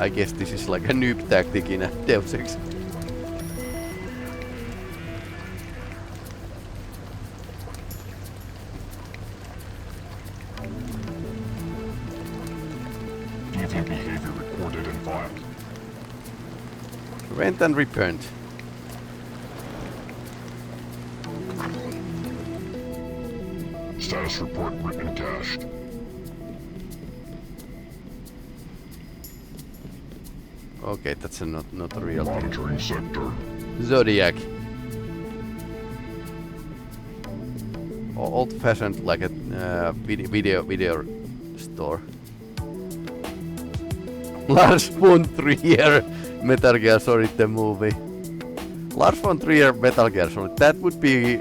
I guess this is like a noob tactic in a Deus Ex. Deviant behavior recorded and filed. Rent and repent. Status report written cached. Okay, that's not a real thing. Monitoring sector. Zodiac. Old-fashioned like a video store. Lars von Trier, Metal Gear Solid the movie. Lars von Trier, Metal Gear Solid. That would be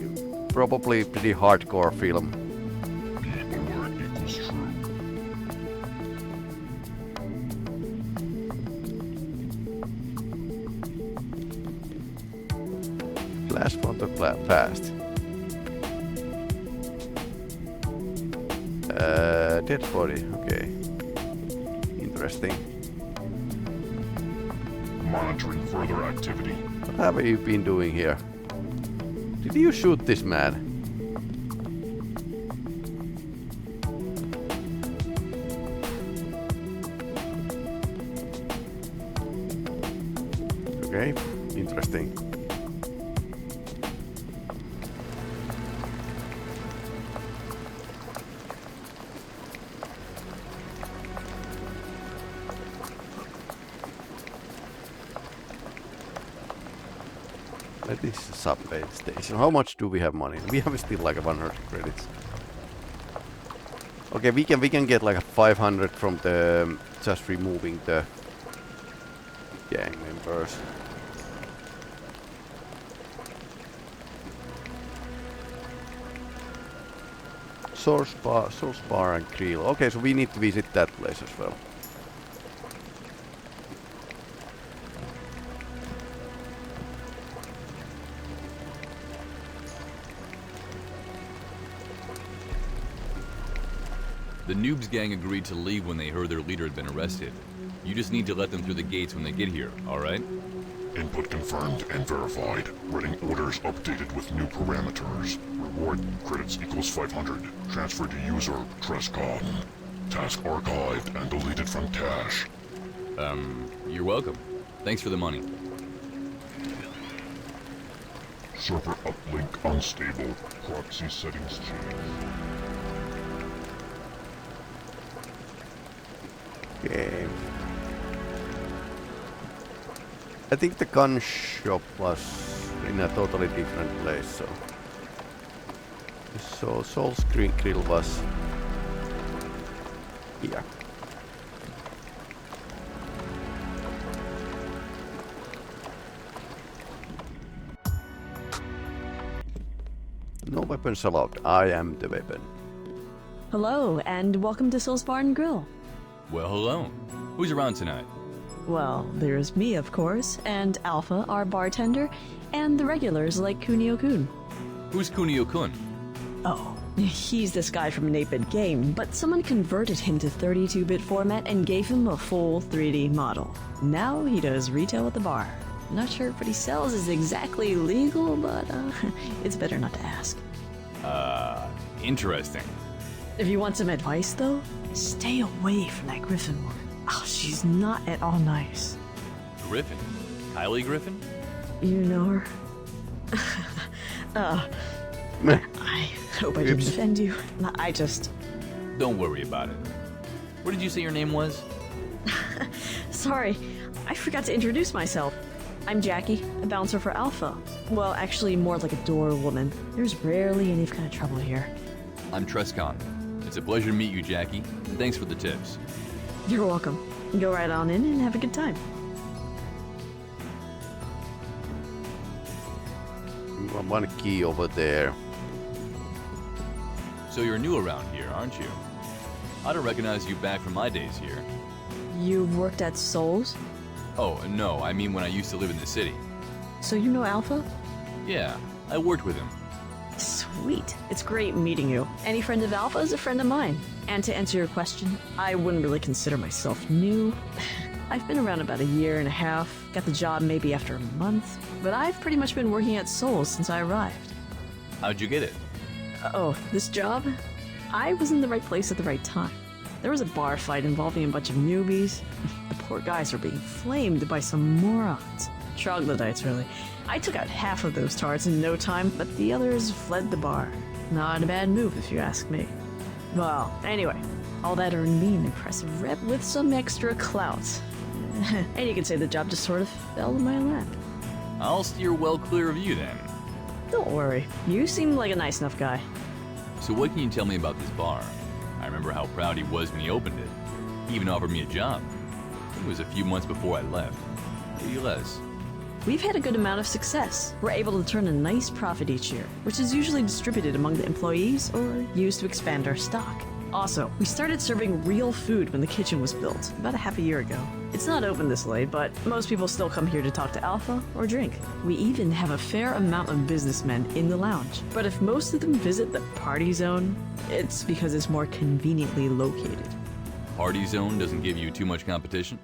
probably pretty hardcore film. B alert equals true. Flash photo fast. Dead body. Okay. Interesting. Monitoring further activity. What have you been doing here? Did you shoot this man? Okay, interesting. This is a subway station. How much do we have money? We have still like 100 credits. Okay, we can get like a 500 from the just removing the gang members. Source bar and grill. Okay, so we need to visit that place as well. The Noobs gang agreed to leave when they heard their leader had been arrested. You just need to let them through the gates when they get here, alright? Input confirmed and verified. Reading orders updated with new parameters. Reward credits equals 500. Transfer to user Trestkon. Task archived and deleted from cache. You're welcome. Thanks for the money. Server uplink unstable. Proxy settings changed. Okay. I think the gun shop was in a totally different place, so Soul's Grill was here. No weapons allowed. I am the weapon. Hello, and welcome to Soul's Bar and Grill. Well, hello. Who's around tonight? Well, there's me, of course, and Alpha, our bartender, and the regulars like Kunio-kun. Who's Kunio-kun? Oh, he's this guy from an 8-bit game, but someone converted him to 32-bit format and gave him a full 3D model. Now he does retail at the bar. Not sure if what he sells is exactly legal, but it's better not to ask. Interesting. If you want some advice, though, stay away from that Griffin woman. Oh, she's not at all nice. Griffin? Kylie Griffin? You know her? I hope I didn't offend you. I just... Don't worry about it. What did you say your name was? Sorry, I forgot to introduce myself. I'm Jackie, a bouncer for Alpha. Well, actually, more like a door woman. There's rarely any kind of trouble here. I'm Trestkon. It's a pleasure to meet you, Jackie, and thanks for the tips. You're welcome. Go right on in and have a good time. One key over there. So you're new around here, aren't you? I don't recognize you back from my days here. You've worked at Souls? Oh, no, I mean when I used to live in the city. So you know Alpha? Yeah, I worked with him. Sweet. It's great meeting you. Any friend of Alpha is a friend of mine. And to answer your question, I wouldn't really consider myself new. I've been around about a year and a half, got the job maybe after a month, but I've pretty much been working at Souls since I arrived. How'd you get it? Oh, this job? I was in the right place at the right time. There was a bar fight involving a bunch of newbies. The poor guys were being flamed by some morons. Troglodytes, really. I took out half of those tards in no time, but the others fled the bar. Not a bad move, if you ask me. Well, anyway, all that earned me an impressive rep with some extra clout. And you could say the job just sort of fell in my lap. I'll steer well clear of you then. Don't worry, you seem like a nice enough guy. So what can you tell me about this bar? I remember how proud he was when he opened it. He even offered me a job. It was a few months before I left. Maybe less. We've had a good amount of success. We're able to turn a nice profit each year, which is usually distributed among the employees or used to expand our stock. Also, we started serving real food when the kitchen was built, about a half a year ago. It's not open this late, but most people still come here to talk to Alpha or drink. We even have a fair amount of businessmen in the lounge. But if most of them visit the party zone, it's because it's more conveniently located. Party zone doesn't give you too much competition?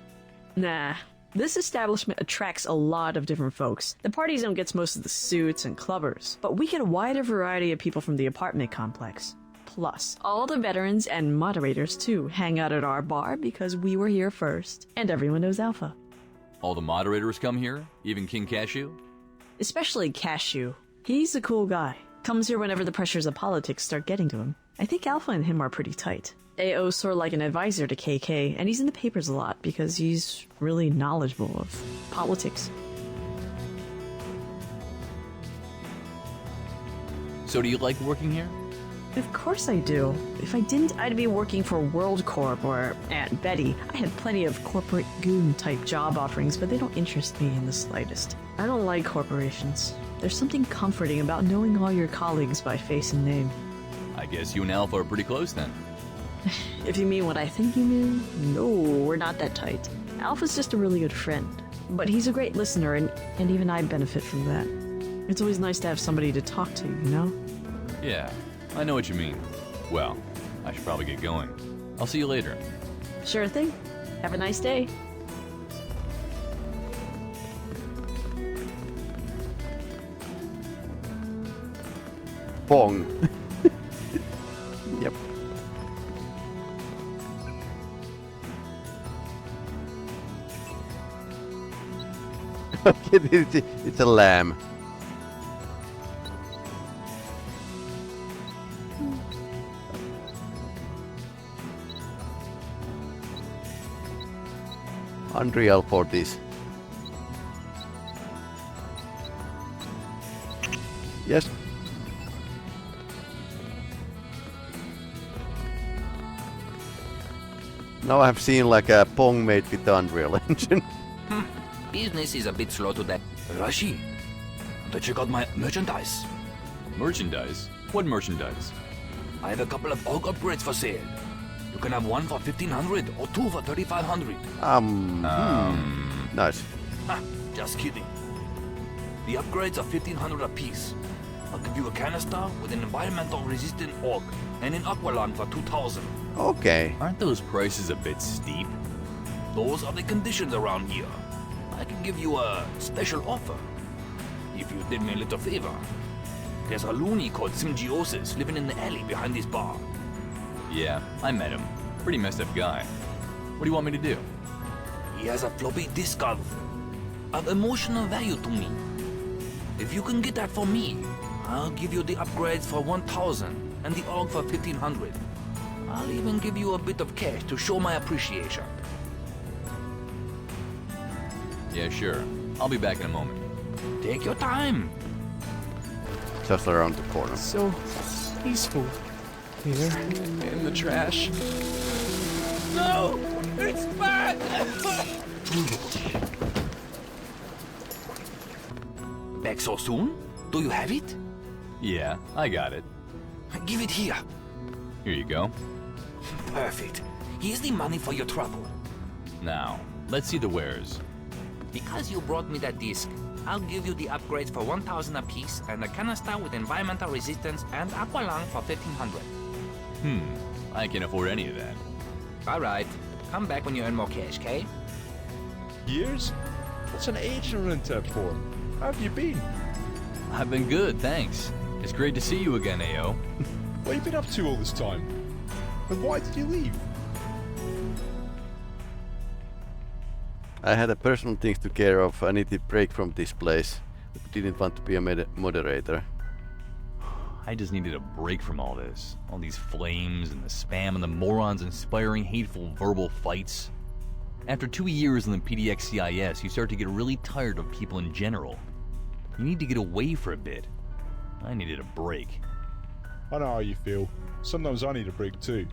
Nah. This establishment attracts a lot of different folks. The party zone gets most of the suits and clubbers, but we get a wider variety of people from the apartment complex. Plus, all the veterans and moderators too hang out at our bar because we were here first, and everyone knows Alpha. All the moderators come here? Even King Cashew? Especially Cashew. He's a cool guy. Comes here whenever the pressures of politics start getting to him. I think Alpha and him are pretty tight. AO's sort of like an advisor to KK, and he's in the papers a lot because he's really knowledgeable of politics. So do you like working here? Of course I do. If I didn't, I'd be working for WorldCorp or Aunt Betty. I had plenty of corporate goon-type job offerings, but they don't interest me in the slightest. I don't like corporations. There's something comforting about knowing all your colleagues by face and name. I guess you and Alpha are pretty close then. If you mean what I think you mean, no, we're not that tight. Alpha's just a really good friend, but he's a great listener, and even I benefit from that. It's always nice to have somebody to talk to, you know? Yeah, I know what you mean. Well, I should probably get going. I'll see you later. Sure thing. Have a nice day. Pong. Yep. Okay, it's a lamb. Unreal for this. Yes. Now I've seen like a Pong made with the Unreal Engine. Business is a bit slow today. Rashi, to check out my merchandise. Merchandise? What merchandise? I have a couple of org upgrades for sale. You can have one for 1,500 or two for 3,500. Nice. Ha, just kidding. The upgrades are 1,500 apiece. I'll give you a canister with an environmental resistant org and an aqualung for 2,000. Okay. Aren't those prices a bit steep? Those are the conditions around here. I can give you a special offer. If you did me a little favor. There's a loony called Symbiosis living in the alley behind this bar. Yeah, I met him. Pretty messed up guy. What do you want me to do? He has a floppy disk of emotional value to me. If you can get that for me, I'll give you the upgrades for 1,000 and the org for 1,500. I'll even give you a bit of cash to show my appreciation. Yeah, sure. I'll be back in a moment. Take your time. Just around the corner. So peaceful here in the trash. No! It's bad! Back so soon? Do you have it? Yeah, I got it. Give it here. Here you go. Perfect. Here's the money for your trouble. Now, let's see the wares. Because you brought me that disc, I'll give you the upgrades for 1,000 apiece and a canister with environmental resistance and aqualung for 1,500. I can't afford any of that. Alright. Come back when you earn more cash, okay? years? That's an age to run tech for. How have you been? I've been good, thanks. It's great to see you again, AO. What have you been up to all this time? And why did you leave? I had a personal things to care of. I needed a break from this place. I didn't want to be a moderator. I just needed a break from all this. All these flames and the spam and the morons inspiring hateful verbal fights. After 2 years in the PDX-CIS, you start to get really tired of people in general. You need to get away for a bit. I needed a break. I know how you feel. Sometimes I need a break too,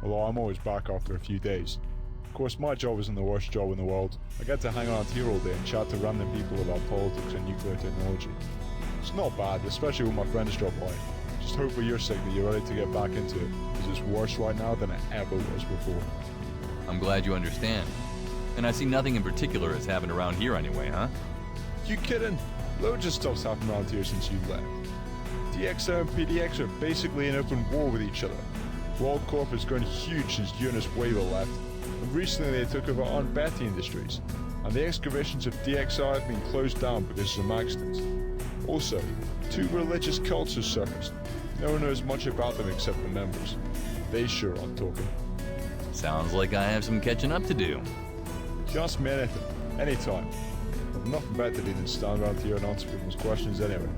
although I'm always back after a few days. Of course, my job isn't the worst job in the world. I get to hang around here all day and chat to random people about politics and nuclear technology. It's not bad, especially when my friends drop by. Just hope for your sake that you're ready to get back into it, because it's worse right now than it ever was before. I'm glad you understand. And I see nothing in particular has happened around here anyway, huh? You kidding? Loads of stuff's happened around here since you left. DXO and PDX are basically in open war with each other. WorldCorp has grown huge since Jonas Weber left, and recently they took over Aunt Betty Industries, and the excavations of DXI have been closed down because of some accidents. Also, 2 religious cults have surfaced. No one knows much about them except the members. They sure aren't talking. Sounds like I have some catching up to do. Just me anything, anytime. I've nothing better to do than stand around here and answer people's questions anyway.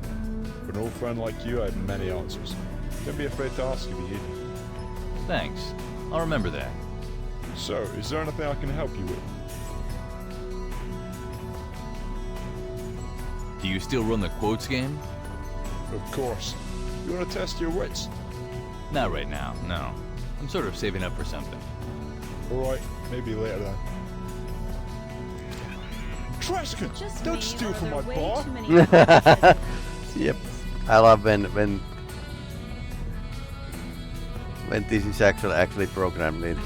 For an old friend like you, I have many answers. Don't be afraid to ask if you need it. Thanks. I'll remember that. So, is there anything I can help you with? Do you still run the quotes game? Of course. You want to test your wits? Not right now, no. I'm sort of saving up for something. Alright, maybe later then. Trestkon! Just Don't me, steal or from are my there way bar! too many Yep. I love when this is actually programmed in.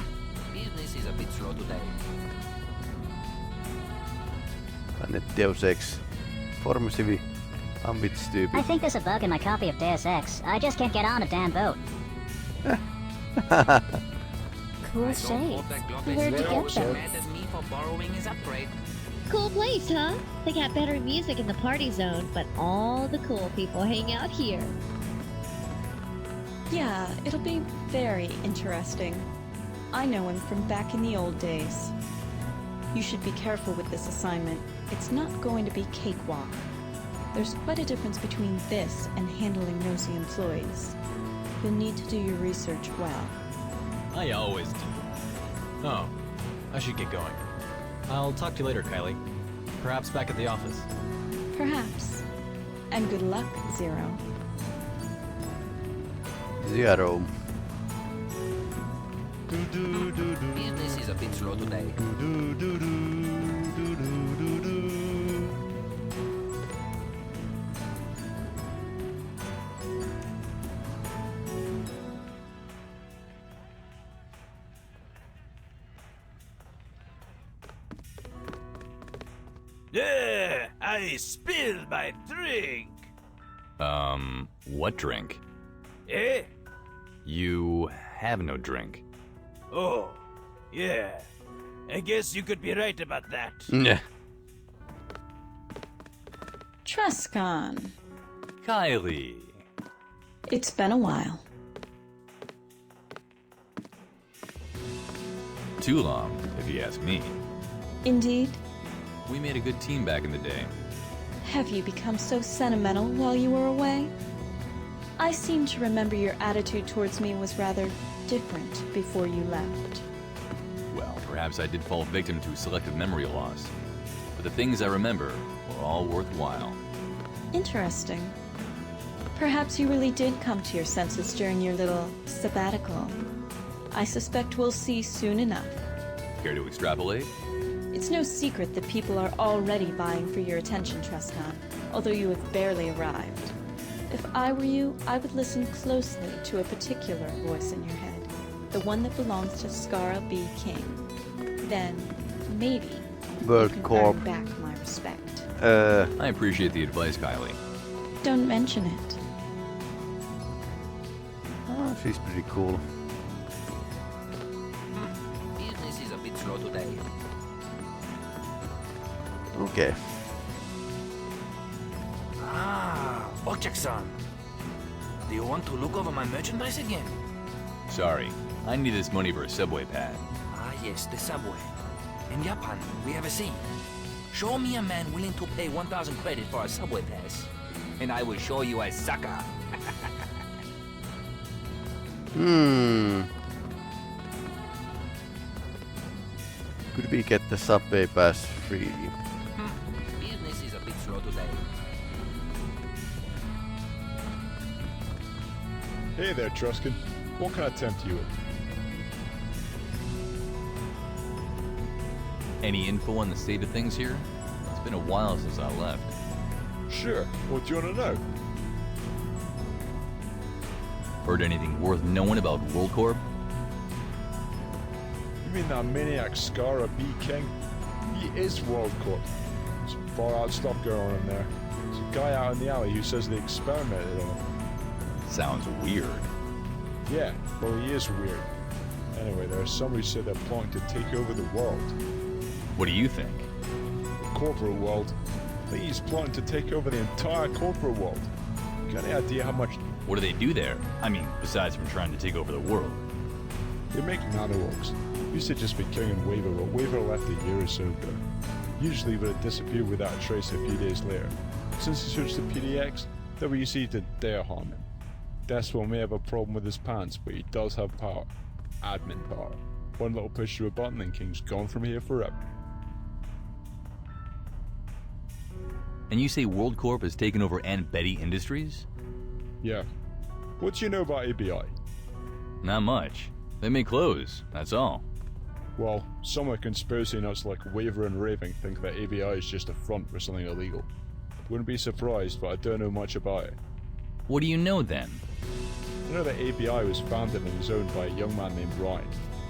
Business is a bit slow today. PlanetDeusEx Forum City. I'm a bit stupid. I think there's a bug in my copy of Deus Ex. I just can't get on a damn boat. Cool shades. Where'd you get those? Mad at me for borrowing his upgrade. Cool place, huh? They got better music in the party zone, but all the cool people hang out here. Yeah, it'll be very interesting. I know him from back in the old days. You should be careful with this assignment. It's not going to be cakewalk. There's quite a difference between this and handling nosy employees. You'll need to do your research well. I always do. Oh, I should get going. I'll talk to you later, Kylie. Perhaps back at the office. Perhaps. And good luck, Zero. Zero. Business is a bit slow today. Yeah, I spilled my drink. What drink? Eh? You have no drink. Oh, yeah. I guess you could be right about that. Yeah. Trestkon. Kylie. It's been a while. Too long, if you ask me. Indeed. We made a good team back in the day. Have you become so sentimental while you were away? I seem to remember your attitude towards me was rather different before you left. Well, perhaps I did fall victim to selective memory loss. But the things I remember were all worthwhile. Interesting. Perhaps you really did come to your senses during your little sabbatical. I suspect we'll see soon enough. Care to extrapolate? It's no secret that people are already vying for your attention, Trestkon, although you have barely arrived. If I were you, I would listen closely to a particular voice in your head, the one that belongs to Scara B King. Then, maybe, you can WorldCorp. earn back my respect. I appreciate the advice, Kylie. Don't mention it. Oh, she's pretty cool. Business is a bit slow today. Okay. Ah, Ochak-san. Do you want to look over my merchandise again? Sorry, I need this money for a subway pad. Ah, yes, the subway. In Japan, we have a saying. Show me a man willing to pay 1,000 credit for a subway pass, and I will show you a sucker. Could we get the subway pass free? Business is a bit slow today. Hey there, Trestkon. What can I tempt you with? Any info on the state of things here? It's been a while since I left. Sure. What do you want to know? Heard anything worth knowing about WorldCorp? You mean that maniac Scara B King? He is WorldCorp. Some far out stuff going on in there. There's a guy out in the alley who says they experimented on him. Sounds weird. Yeah, well he is weird. Anyway, there are some who say they're plotting to take over the world. What do you think? The corporate world? I think he's plotting to take over the entire corporate world. Got any idea how much... What do they do there? I mean, besides from trying to take over the world. They make nanologs. Used to just be King and Waver, but Waver left a year or so ago. Usually would have disappeared without a trace a few days later. Since he switched to PDX, WC didn't dare harm him. Despot may have a problem with his pants, but he does have power. Admin power. One little push to a button and King's gone from here forever. And you say WorldCorp has taken over Aunt Betty Industries? Yeah. What do you know about ABI? Not much. They make clothes, that's all. Well, some of the conspiracy nuts like Waver and Raving think that ABI is just a front for something illegal. Wouldn't be surprised, but I don't know much about it. What do you know then? I know that ABI was founded and is owned by a young man named Ryan.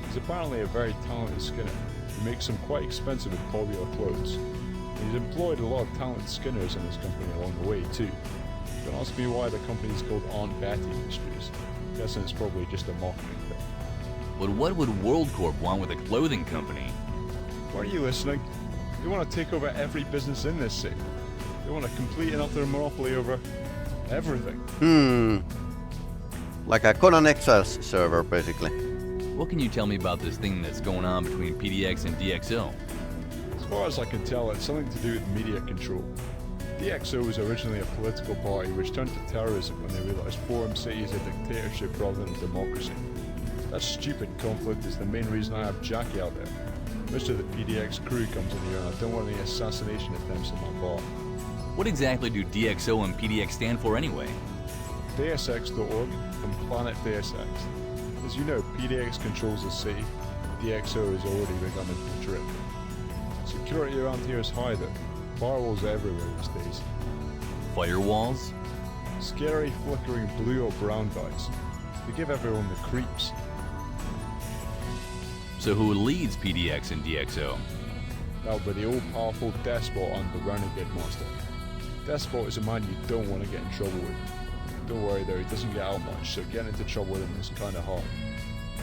He's apparently a very talented skinner who makes some quite expensive and popular clothes. And he's employed a lot of talented skinners in his company along the way too. Don't ask me why the company is called Aunt Betty Industries. I'm guessing it's probably just a marketing thing. But what would WorldCorp want with a clothing company? Weren't you listening? They want to take over every business in this city. They want to complete and utter monopoly over everything. Like a Conan Exiles server, basically. What can you tell me about this thing that's going on between PDX and DXO? As far as I can tell, it's something to do with media control. DXO was originally a political party which turned to terrorism when they realized Forum City is a dictatorship rather than a democracy. That stupid conflict is the main reason I have Jackie out there. Most of the PDX crew comes in here and I don't want any assassination attempts at my bar. What exactly do DXO and PDX stand for anyway? DXX.org and PlanetDeusEx. As you know, PDX controls the city. DXO has already begun infiltrating. Security around here is high though. Firewalls everywhere these days. Firewalls? Scary flickering blue or brown guys. They give everyone the creeps. So who leads PDX and DXO? That would be the all-powerful Despot and the Renegade Master. Despot is a man you don't want to get in trouble with. Don't worry though, he doesn't get out much, so getting into trouble with him is kinda hard.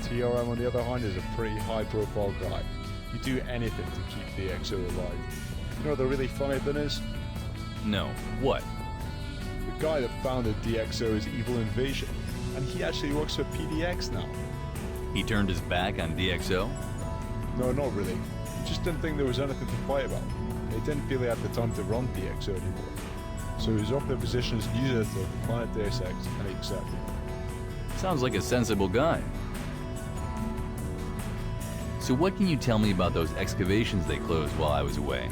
TRM on the other hand is a pretty high-profile guy. He'd do anything to keep DXO alive. You know what the really funny thing is? No. What? The guy that founded DXO is Evil Invasion, and he actually works for PDX now. He turned his back on DXO? No, not really. He just didn't think there was anything to fight about. He didn't feel he had the time to run DXO anymore. So he was offered the position as news editor for PlanetDeusEx, and he accepted. Sounds like a sensible guy. So what can you tell me about those excavations they closed while I was away?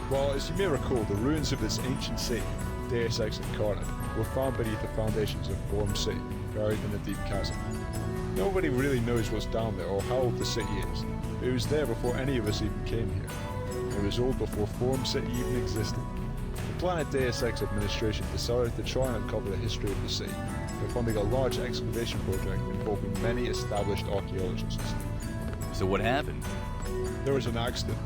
Well, as you may recall, the ruins of this ancient city, Deus Ex Incarnate, were found beneath the foundations of Forum City, buried in a deep chasm. Nobody really knows what's down there or how old the city is. It was there before any of us even came here. It was old before Forum City even existed. The PlanetDeusEx administration decided to try and uncover the history of the city by funding a large excavation project involving many established archaeologists. So what happened? There was an accident.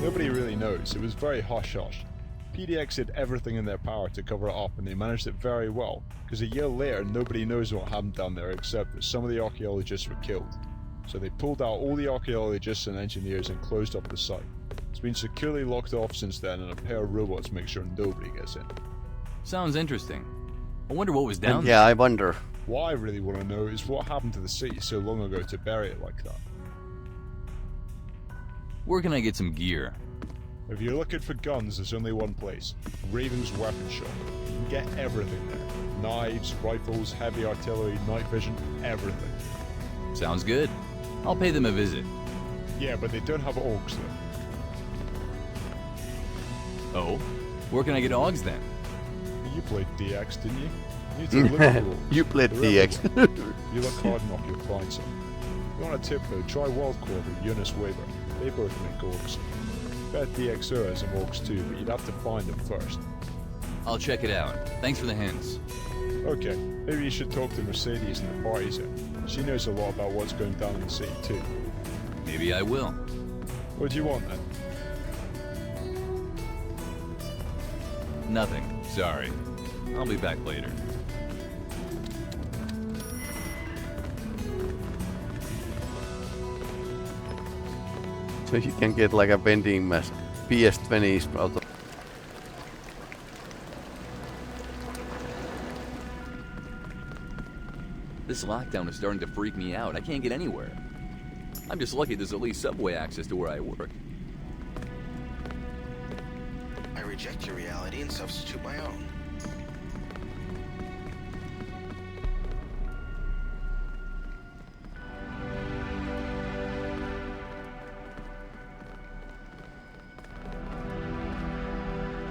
Nobody really knows. It was very hush-hush. PDX did everything in their power to cover it up, and they managed it very well, because a year later nobody knows what happened down there except that some of the archaeologists were killed. So they pulled out all the archaeologists and engineers and closed up the site. It's been securely locked off since then, and a pair of robots make sure nobody gets in. Sounds interesting. I wonder what was down And there. yeah, I wonder. What I really want to know is what happened to the city so long ago to bury it like that. Where can I get some gear? If you're looking for guns, there's only one place. Raven's Weapon Shop. You can get everything there. Knives, rifles, heavy artillery, night vision, everything. Sounds good. I'll pay them a visit. Yeah, but they don't have orcs though. Oh? Where can I get Augs then? You played DX, didn't you? You need to look for orcs. You played They're DX. everywhere. You look hard enough, you'll find some. If you want a tip though, try WorldCorp or Eunice Weaver. They both make orcs. Bet DXO has some orcs too, but you'd have to find them first. I'll check it out. Thanks for the hints. Okay, maybe you should talk to Mercedes in the party zone. She knows a lot about what's going down in the city too. Maybe I will. What do you want then? Nothing. Sorry. I'll be back later. So you can get like a vending machine. PS20s out of. This lockdown is starting to freak me out. I can't get anywhere. I'm just lucky there's at least subway access to where I work. I reject your reality and substitute my own.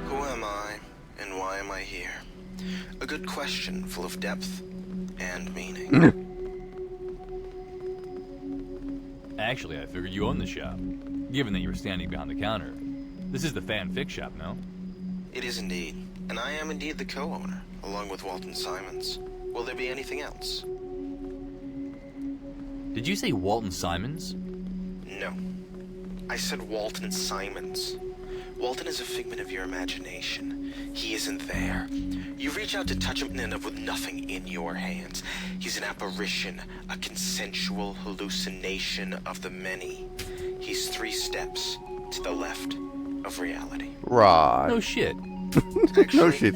Who am I, and why am I here? A good question full of depth and meaning. Actually, I figured you owned the shop, given that you're standing behind the counter. This is the fanfic shop, no? It is indeed, and I am indeed the co-owner, along with Walton Simons. Will there be anything else? Did you say Walton Simons? No. I said Walton Simons. Walton is a figment of your imagination. He isn't there. You reach out to touch him and end up with nothing in your hands. He's an apparition, a consensual hallucination of the many. He's 3 steps to the left of reality. Right. No shit. Actually, No shit.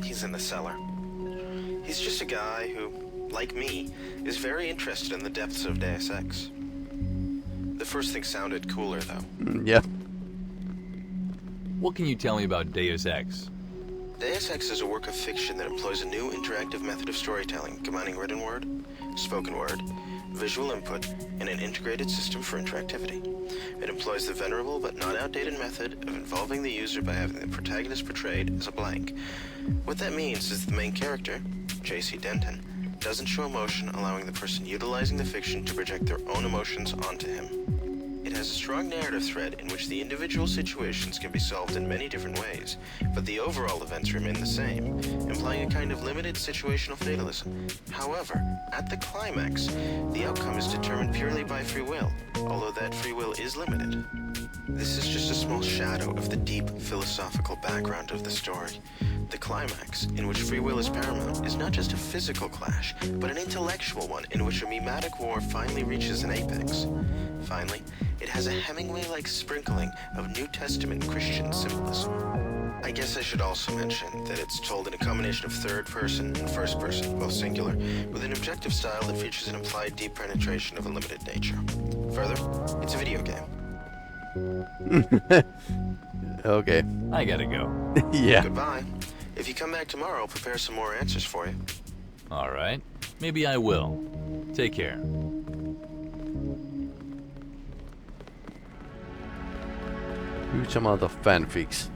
He's in the cellar. He's just a guy who, like me, is very interested in the depths of Deus Ex. The first thing sounded cooler, though. Yeah. What can you tell me about Deus Ex? Deus Ex is a work of fiction that employs a new interactive method of storytelling, combining written word, spoken word, visual input, and an integrated system for interactivity. It employs the venerable but not outdated method of involving the user by having the protagonist portrayed as a blank. What that means is the main character, J.C. Denton, doesn't show emotion, allowing the person utilizing the fiction to project their own emotions onto him. It has a strong narrative thread in which the individual situations can be solved in many different ways, but the overall events remain the same, implying a kind of limited situational fatalism. However, at the climax, the outcome is determined purely by free will, although that free will is limited. This is just a small shadow of the deep philosophical background of the story. The climax, in which free will is paramount, is not just a physical clash, but an intellectual one in which a mimetic war finally reaches an apex. Finally, it has a Hemingway-like sprinkling of New Testament Christian symbolism. I guess I should also mention that it's told in a combination of third person and first person, both singular, with an objective style that features an implied deep penetration of a limited nature. Further, it's a video game. Okay. I gotta go. Yeah. Goodbye. If you come back tomorrow, I'll prepare some more answers for you. Alright. Maybe I will. Take care. Huge amount of fanfics.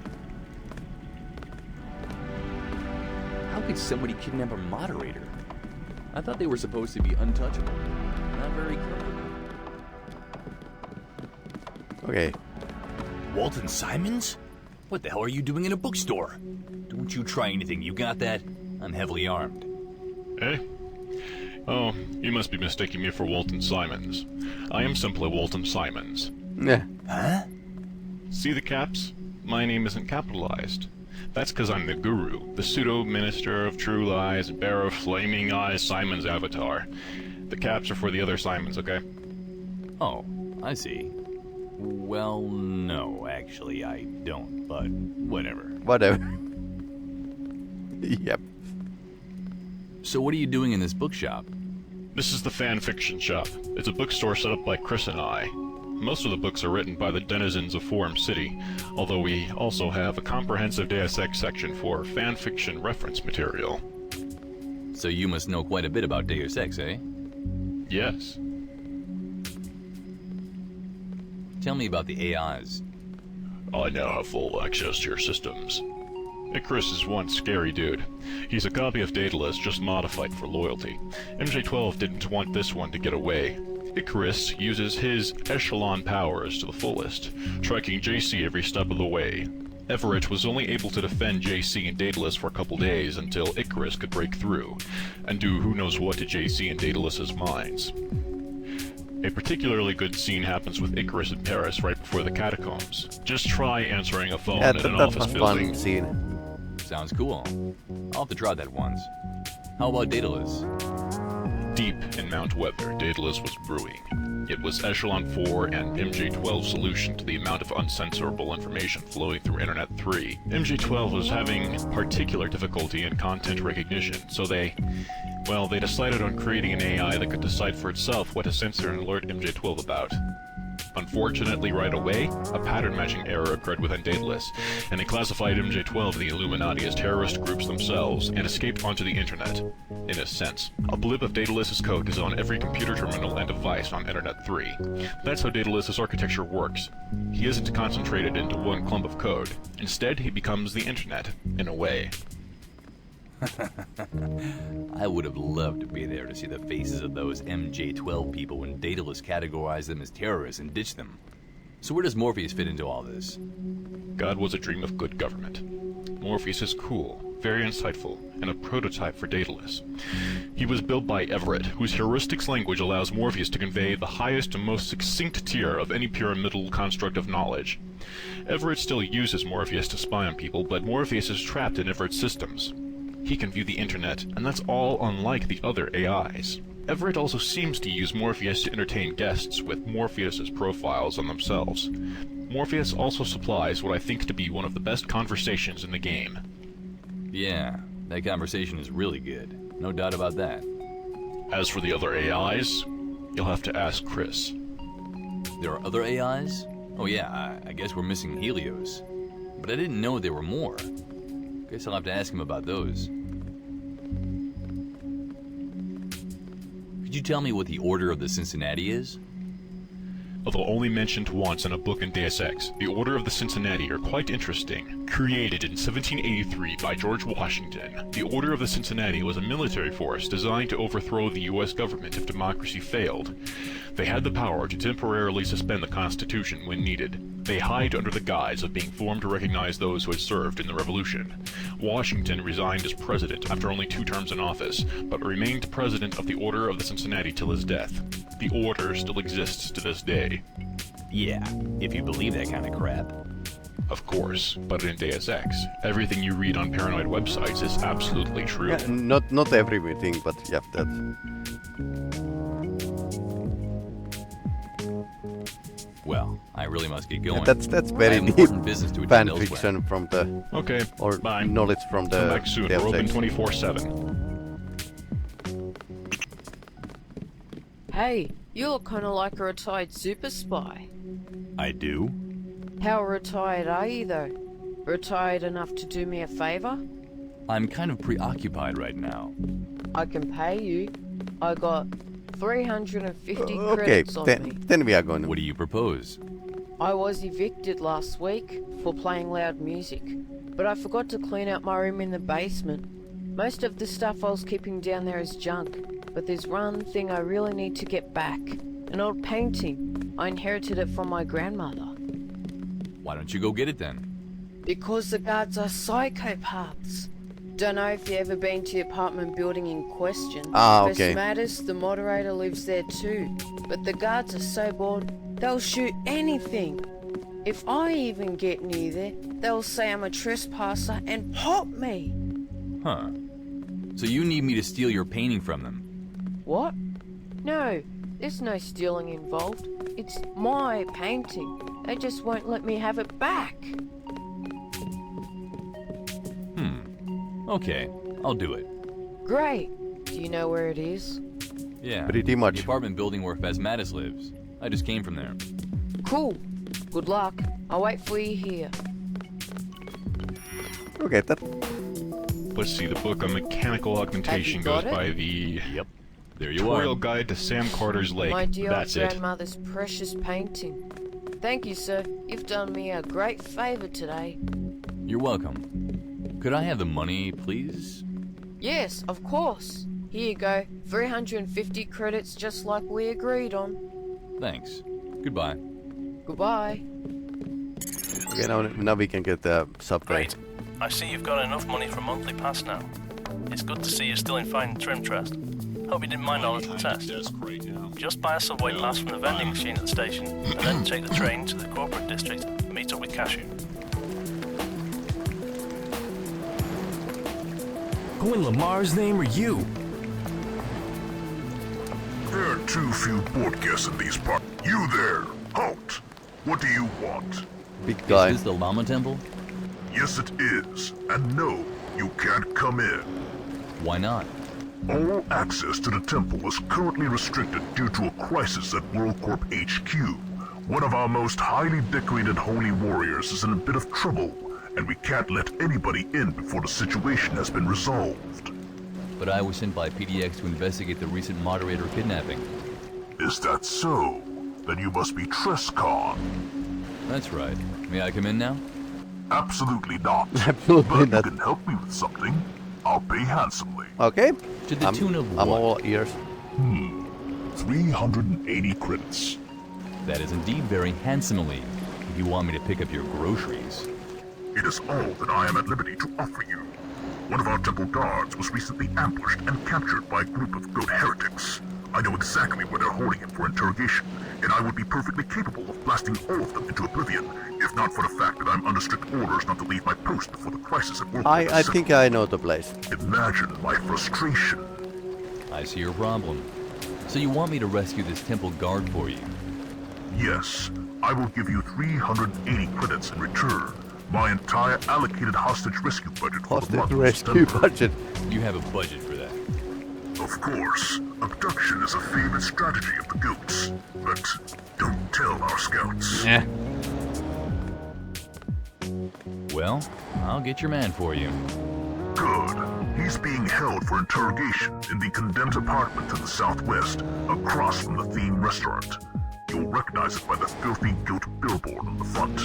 How could somebody kidnap a moderator? I thought they were supposed to be untouchable. Not very clever. Okay. Walton Simons? What the hell are you doing in a bookstore? Don't you try anything, you got that? I'm heavily armed. Eh? Oh, you must be mistaking me for Walton Simons. I am simply Walton Simons. Yeah. Huh? See the caps? My name isn't capitalized. That's because I'm the guru, the pseudo-minister of true lies, bearer of flaming eyes, Simon's avatar. The caps are for the other Simons, okay? Oh, I see. Well, no, actually, I don't, but whatever. Whatever. Yep. So what are you doing in this bookshop? This is the fan fiction shop. It's a bookstore set up by Chris and I. Most of the books are written by the denizens of Forum City, although we also have a comprehensive Deus Ex section for fan fiction reference material. So you must know quite a bit about Deus Ex, eh? Yes. Tell me about the AIs. I now have full access to your systems. Icarus is one scary dude. He's a copy of Daedalus, just modified for loyalty. MJ12 didn't want this one to get away. Icarus uses his echelon powers to the fullest, striking JC every step of the way. Everett was only able to defend JC and Daedalus for a couple days until Icarus could break through, and do who knows what to JC and Daedalus's minds. A particularly good scene happens with Icarus in Paris right before the catacombs. Just try answering a phone in an office building. Fun scene. Sounds cool. I'll have to try that once. How about Daedalus? Deep in Mount Weather, Daedalus was brewing. It was Echelon 4 and MJ12's solution to the amount of uncensorable information flowing through Internet 3. MJ12 was having particular difficulty in content recognition, so they decided on creating an AI that could decide for itself what to censor and alert MJ12 about. Unfortunately, right away, a pattern-matching error occurred within Daedalus, and it classified MJ12 and the Illuminati as terrorist groups themselves, and escaped onto the internet. In a sense, a blip of Daedalus's code is on every computer terminal and device on Internet 3. That's how Daedalus's architecture works. He isn't concentrated into one clump of code. Instead, he becomes the internet, in a way. I would have loved to be there to see the faces of those MJ12 people when Daedalus categorized them as terrorists and ditched them. So where does Morpheus fit into all this? God was a dream of good government. Morpheus is cool, very insightful, and a prototype for Daedalus. He was built by Everett, whose heuristics language allows Morpheus to convey the highest and most succinct tier of any pyramidal construct of knowledge. Everett still uses Morpheus to spy on people, but Morpheus is trapped in Everett's systems. He can view the internet, and that's all unlike the other AIs. Everett also seems to use Morpheus to entertain guests with Morpheus's profiles on themselves. Morpheus also supplies what I think to be one of the best conversations in the game. Yeah, that conversation is really good. No doubt about that. As for the other AIs, you'll have to ask Chris. There are other AIs? Oh yeah, I guess we're missing Helios. But I didn't know there were more. Guess I'll have to ask him about those. Could you tell me what the Order of the Cincinnati is? Although only mentioned once in a book in Deus Ex, the Order of the Cincinnati are quite interesting. Created in 1783 by George Washington, the Order of the Cincinnati was a military force designed to overthrow the U.S. government if democracy failed. They had the power to temporarily suspend the Constitution when needed. They hide under the guise of being formed to recognize those who had served in the Revolution. Washington resigned as president after only 2 terms in office, but remained president of the Order of the Cincinnati till his death. The Order still exists to this day. Yeah, if you believe that kind of crap. Of course, but in Deus Ex, everything you read on paranoid websites is absolutely true. Yeah, not everything, but yeah, that. Well, I really must get going. Yeah, that's very deep business to fan attend fiction elsewhere. from the Okay, or bye. knowledge from the Come back soon. Deus We're open Ex. 24/7. Hey, you look kind of like a retired super spy. I do? How retired are you, though? Retired enough to do me a favor? I'm kind of preoccupied right now. I can pay you. I got 350 Okay, credits on me. then we are going to... What do you propose? I was evicted last week for playing loud music, but I forgot to clean out my room in the basement. Most of the stuff I was keeping down there is junk, but there's one thing I really need to get back. An old painting. I inherited it from my grandmother. Why don't you go get it then? Because the guards are psychopaths. Don't know if you've ever been to the apartment building in question. Okay. Matters, the moderator lives there too. But the guards are so bored, they'll shoot anything. If I even get near there, they'll say I'm a trespasser and pop me. Huh. So you need me to steal your painting from them? What? No, there's no stealing involved. It's my painting. They just won't let me have it back. Okay, I'll do it. Great. Do you know where it is? Yeah. Pretty much. The apartment building where Phasmatis lives. I just came from there. Cool. Good luck. I'll wait for you here. Okay, that. Let's see, the book on mechanical augmentation goes by the... Yep. There you Tutorial are. Guide to Sam Carter's Lake. My dear That's it. grandmother's precious painting. Thank you, sir. You've done me a great favor today. You're welcome. Could I have the money, please? Yes, of course. Here you go. 350 credits just like we agreed on. Thanks. Goodbye. Goodbye. Okay, now we can get the subway. Great. I see you've got enough money for a monthly pass now. It's good to see you're still in fine trim, Trest. Hope you didn't mind our little test. Just buy a subway pass from the vending machine at the station, and then take the train to the corporate district and meet up with Cashew. Who in Lamar's name are you? There are too few board guests in these parts. You there! Halt! What do you want? Big guy. Is this the Llama Temple? Yes, it is. And no, you can't come in. Why not? All access to the temple is currently restricted due to a crisis at WorldCorp HQ. One of our most highly decorated holy warriors is in a bit of trouble, and we can't let anybody in before the situation has been resolved. But I was sent by PDX to investigate the recent moderator kidnapping. Is that so? Then you must be Trestkon. That's right. May I come in now? Absolutely not. Absolutely but not. you can help me with something. I'll pay handsomely. Okay. To the tune of what? I'm all ears. 380 credits. That is indeed very handsomely, if you want me to pick up your groceries. It is all that I am at liberty to offer you. One of our temple guards was recently ambushed and captured by a group of goat heretics. I know exactly where they're holding him for interrogation, and I would be perfectly capable of blasting all of them into oblivion, if not for the fact that I'm under strict orders not to leave my post before the crisis at work. I think I know the place. Imagine my frustration. I see your problem. So you want me to rescue this temple guard for you? Yes, I will give you 380 credits in return. My entire allocated hostage rescue budget for the month of Rescue September. budget. You have a budget for that. Of course, abduction is a favorite strategy of the goats, but don't tell our scouts. Well, I'll get your man for you. Good. He's being held for interrogation in the condemned apartment to the southwest, across from the theme restaurant. You'll recognize it by the filthy goat billboard on the front.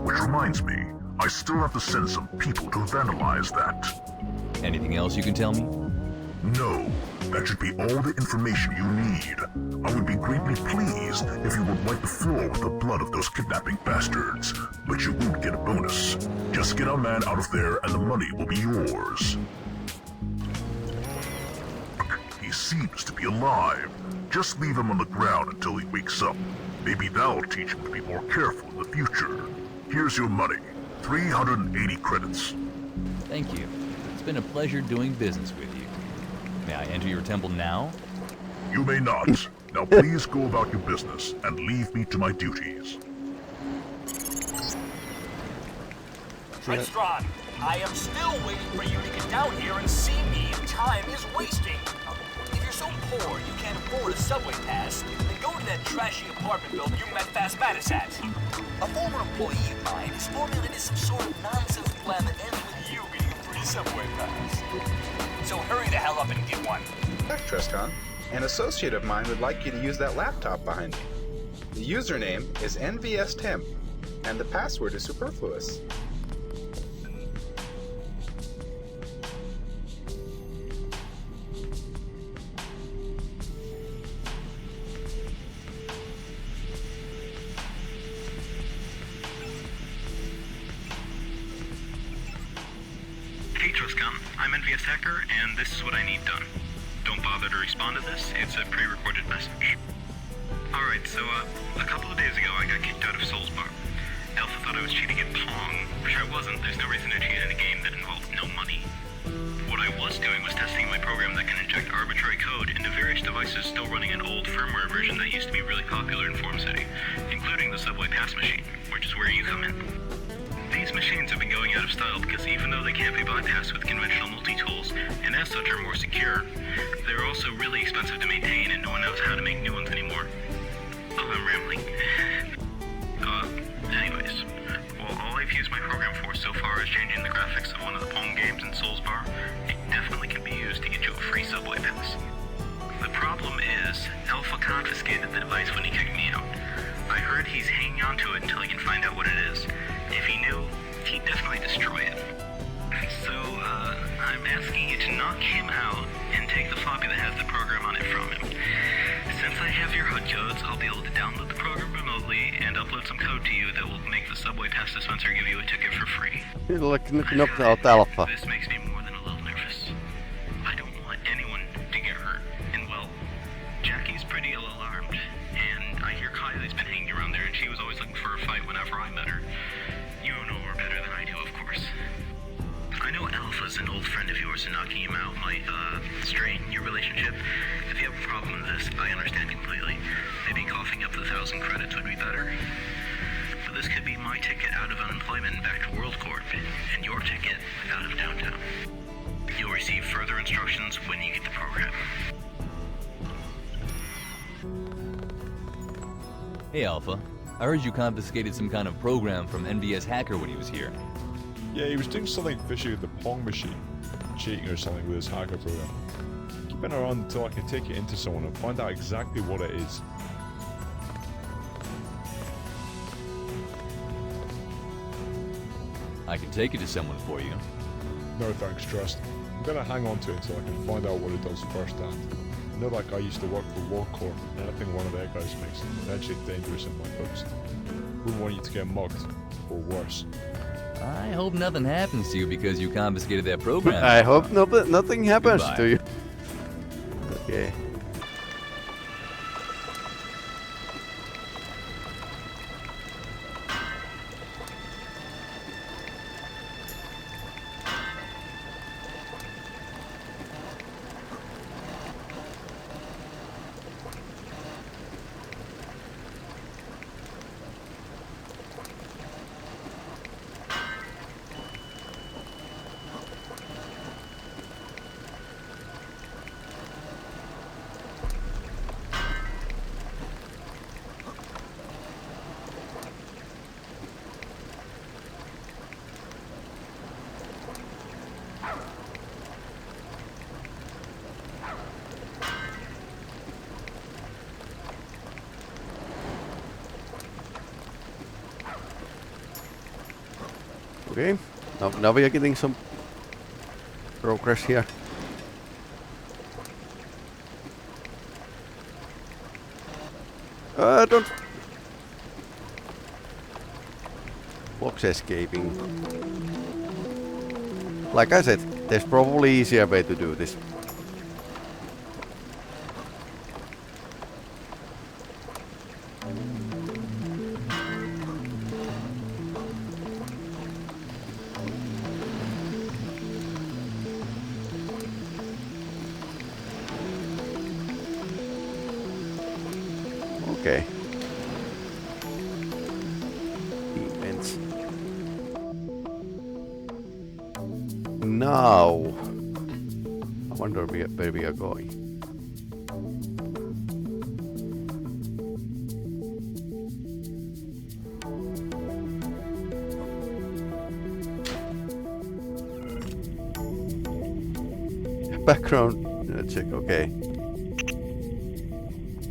Which reminds me, I still have to send some people to vandalize that. Anything else you can tell me? No, that should be all the information you need. I would be greatly pleased if you would wipe the floor with the blood of those kidnapping bastards, but you won't get a bonus. Just get our man out of there and the money will be yours. He seems to be alive. Just leave him on the ground until he wakes up. Maybe that'll teach him to be more careful in the future. Here's your money. 380 credits. Thank you. It's been a pleasure doing business with you. May I enter your temple now? You may not. Now please go about your business and leave me to my duties. Trestkon, I am still waiting for you to get down here and see me. Time is wasting. If you're so poor you can't afford a subway pass, then go to that trashy apartment building you met Phasmatis at. A former employee of mine has formulated some sort of nonsense plan that ends with you getting a free subway pass. So hurry the hell up and get one. Trestkon, an associate of mine would like you to use that laptop behind you. The username is NVSTemp, and the password is superfluous. Hey Trestkon, I'm NVS Hacker, and this is what I need done. Don't bother to respond to this, it's a pre-recorded message. Alright, so a couple of days ago I got kicked out of Soul's Bar. Alpha thought I was cheating at Pong, which I wasn't. There's no reason to cheat in a game that involved no money. What I was was doing was testing my program that can inject arbitrary code into various devices still running an old firmware version that used to be really popular in Forum City, including the subway pass machine, which is where you come in. These machines have been going out of style because even though they can't be bypassed with conventional multi-tools, and as such are more secure, they're also really expensive to maintain and no one knows how to make new ones anymore. Oh, I'm rambling. Anyways, well, all I've used my program for so far is changing the graphics of one of the Pong games in Souls Bar. It definitely can be used to get you a free subway pass. The problem is, Alpha confiscated the device when he kicked me out. I heard he's hanging on to it until he can find out what it is. If he knew, he'd definitely destroy it. So, I'm asking you to knock him out and take the floppy that has the program on it from him. Since I have your HUD codes, I'll be able to download the program remotely and upload some code to you that will make the subway pass dispenser give you a ticket for free. Like knocked out Alpha. This makes me more than a little nervous. I don't want anyone to get hurt. And well, Jackie's pretty alarmed. And I hear Kylie's been hanging around there and she was always looking for a fight whenever I met her. You know her better than I do, of course. I know Alpha's an old friend of yours and knocking him out might, strain your relationship. If you have a problem with this, I understand completely. Maybe coughing up the 1,000 credits would be better. But this could be my ticket out of unemployment back to WorldCorp, and your ticket out of downtown. You'll receive further instructions when you get the program. Hey Alpha, I heard you confiscated some kind of program from NVS Hacker when he was here. Yeah, he was doing something fishy with the Pong machine. Cheating or something with his hacker program. Keep it around until I can take it into someone and find out exactly what it is. I can take it to someone for you. No thanks, Trust. I'm gonna hang on to it until I can find out what it does firsthand. I know that guy used to work for WorldCorp, and anything one of their guys makes is potentially dangerous in my books. Wouldn't want you to get mugged, or worse. I hope nothing happens to you because you confiscated that program. I hope nothing happens Goodbye. to you. Okay. Okay, now we are getting some progress here. Don't... Fox escaping. Like I said, there's probably easier way to do this. Okay. Events. Now, I wonder where we are going. Background check. Okay.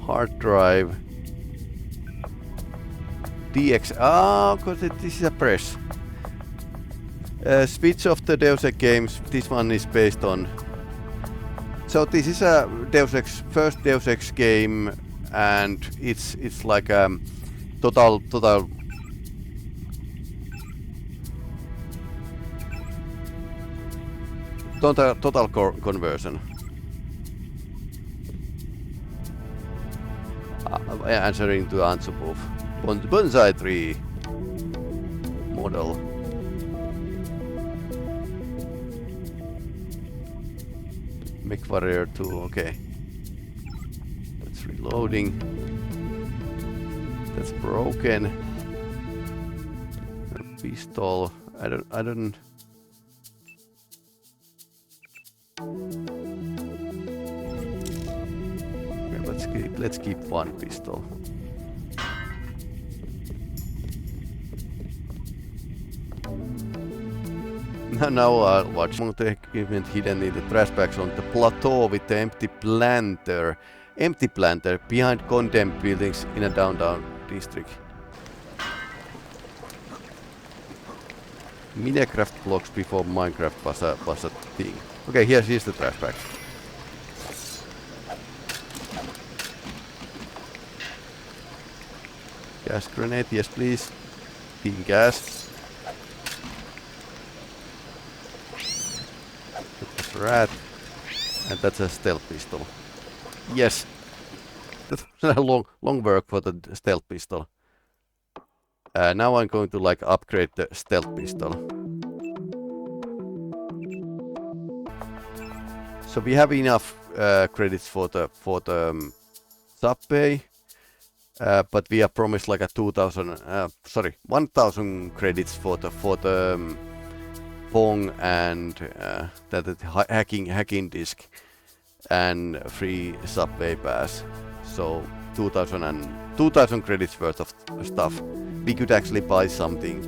Hard drive. DX. Ah, because this is a press. Switch of the Deus Ex games. This one is based on. So this is a Deus Ex first Deus Ex game, and it's like total conversion. Answering to Antsupov. Bonsai tree model. Mech Warrior 2, okay. That's reloading. That's broken. A pistol. I don't. Okay, let's keep one pistol. Now I'll watch the equipment hidden in the trash bags on the plateau with the empty planter behind condemned buildings in a downtown district. Minecraft blocks before Minecraft was a thing. Okay, here's the trash bags. Gas grenade, yes please. Team gas. That's a rat. And that's a stealth pistol. Yes. That's a long work for the stealth pistol. Now I'm going to like upgrade the stealth pistol. So we have enough credits for the subway. But we are promised like a 1,000 credits for the Pong and that hacking disk and free subway pass. So 2,000 credits worth of stuff. We could actually buy something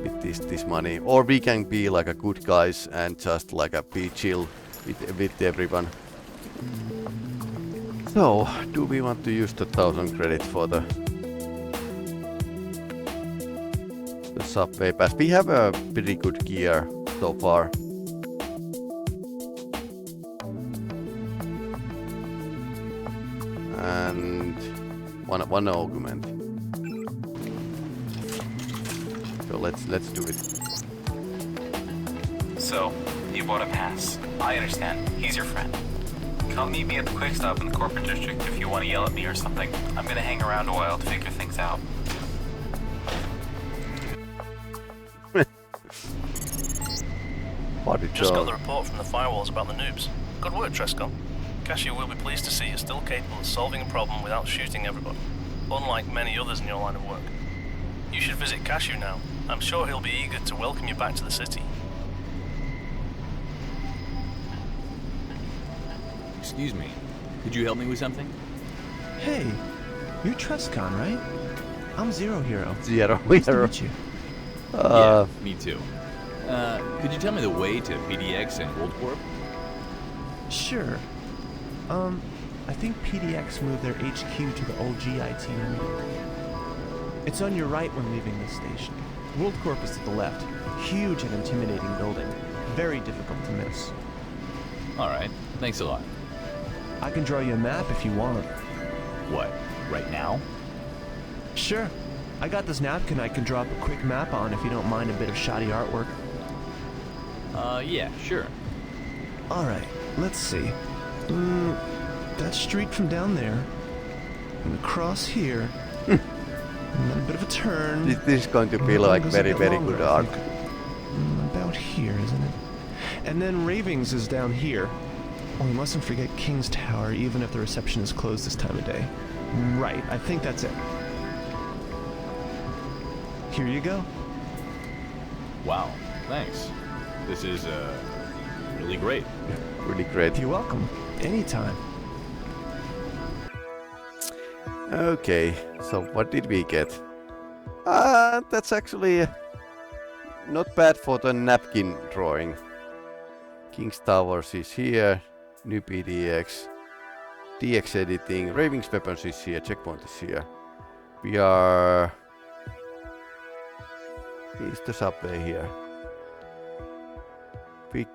with this money, or we can be like a good guys and just like be chill with everyone. So, do we want to use the 1,000 credits for the subway pass? We have a pretty good gear so far. And one argument. So let's do it. So, you bought a pass. I understand. He's your friend. Come meet me at the quick stop in the corporate district if you want to yell at me or something. I'm gonna hang around a while to figure things out. Just got the report from the firewalls about the noobs. Good work, Trestkon. Cashew will be pleased to see you're still capable of solving a problem without shooting everybody, unlike many others in your line of work. You should visit Cashew now. I'm sure he'll be eager to welcome you back to the city. Excuse me, could you help me with something? Hey, you're Trestkon, right? I'm Zero Hero. Zero Nice to Hero. meet you. Yeah, me too. Could you tell me the way to PDX and WorldCorp? Sure. I think PDX moved their HQ to the old DXTNM. It's on your right when leaving the station. WorldCorp is to the left. Huge and intimidating building. Very difficult to miss. Alright, thanks a lot. I can draw you a map if you want. What, right now? Sure. I got this napkin I can draw up a quick map on if you don't mind a bit of shoddy artwork. Yeah, sure. Alright, let's see. That street from down there. And across here. And then a bit of a turn. This is going to be like very good art. About here, isn't it? And then Ravings is down here. Oh, we mustn't forget King's Tower, even if the reception is closed this time of day. Right, I think that's it. Here you go. Wow, thanks. This is, really great. Really great. You're welcome. Anytime. Okay, so what did we get? That's actually not bad for the napkin drawing. King's Towers is here. New PDX. DX editing. Ravings weapons is here. Checkpoint is here. We are... Is the subway here? Quick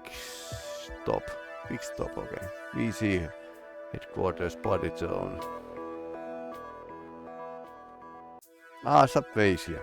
stop, okay. VC headquarters, body zone. Subway is here.